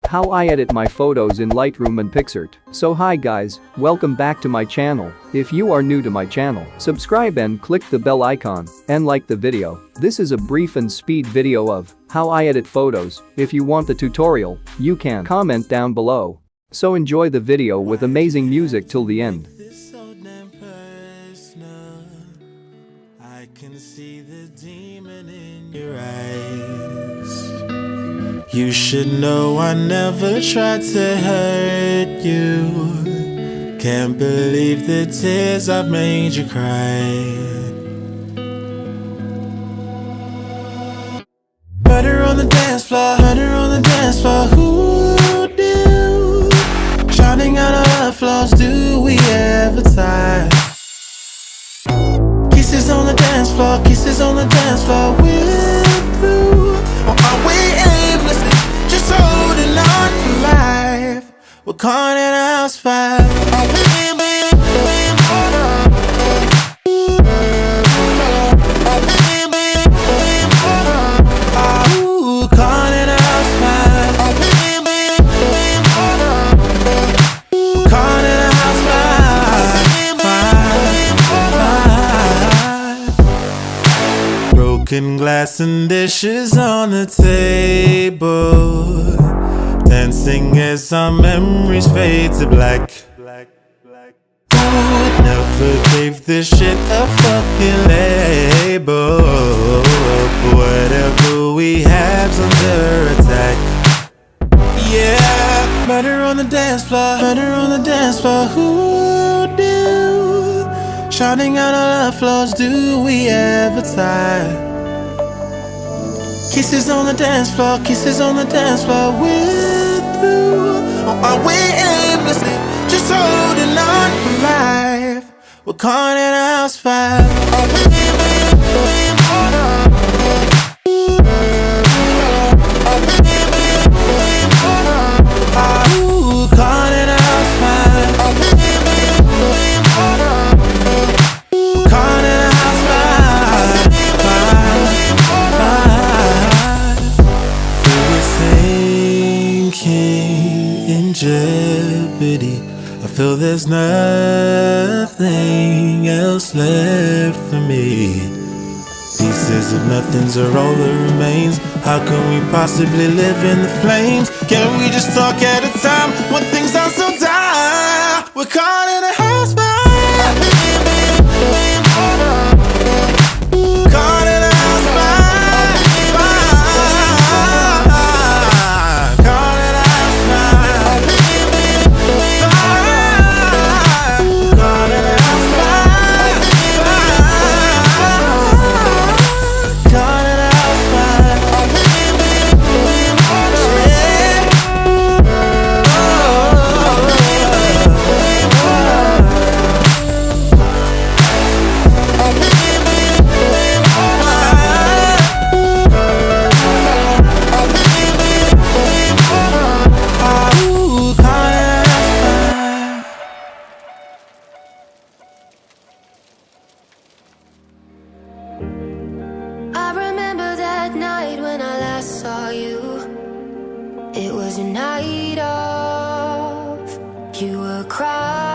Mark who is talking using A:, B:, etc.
A: how I edit my photos in Lightroom and Picsart. So hi guys, welcome back to my channel. If you are new to my channel, subscribe and click the bell icon and like the video. This is a brief and speed video of how I edit photos. If you want the tutorial, you can comment down below. So enjoy the video with amazing music till the end.
B: I can see the demon in your eyes. You should know I never tried to hurt you. Can't believe the tears I've made you cry. Murder on the dance floor, murder on the dance floor. Who do? Shining out of our flaws, do we ever tie? Kisses on the dance floor, kisses on the dance floor. We're through, or are we aimlessly just holding on for life? We're caught in a house fire. Ooh, caught in a house fire. Caught in a house fire. Broken glass and dishes on the table, dancing as our memories fade to black. Who never gave this shit a fucking label? Whatever we have's under attack. Yeah, murder on the dance floor, murder on the dance floor. Who do? Shouting out all our flaws, do we ever tie? Kisses on the dance floor, kisses on the dance floor. We're through, or are we aimlessly just holding on for life? We're caught in a house fire. Ooh, caught in a house fire. Caught in a house fire. Sinking in jeopardy, I feel there's nothing else left for me. Pieces of nothings are all that remains. How can we possibly live in the flames? Can't we just talk at a time when things are so dire? We're caught in a house fire. Caught in a house fire. Caught in a house fire. Caught in a house fire. Caught in a house fire.
C: I remember that night when I last saw you. It was a night of, you were crying.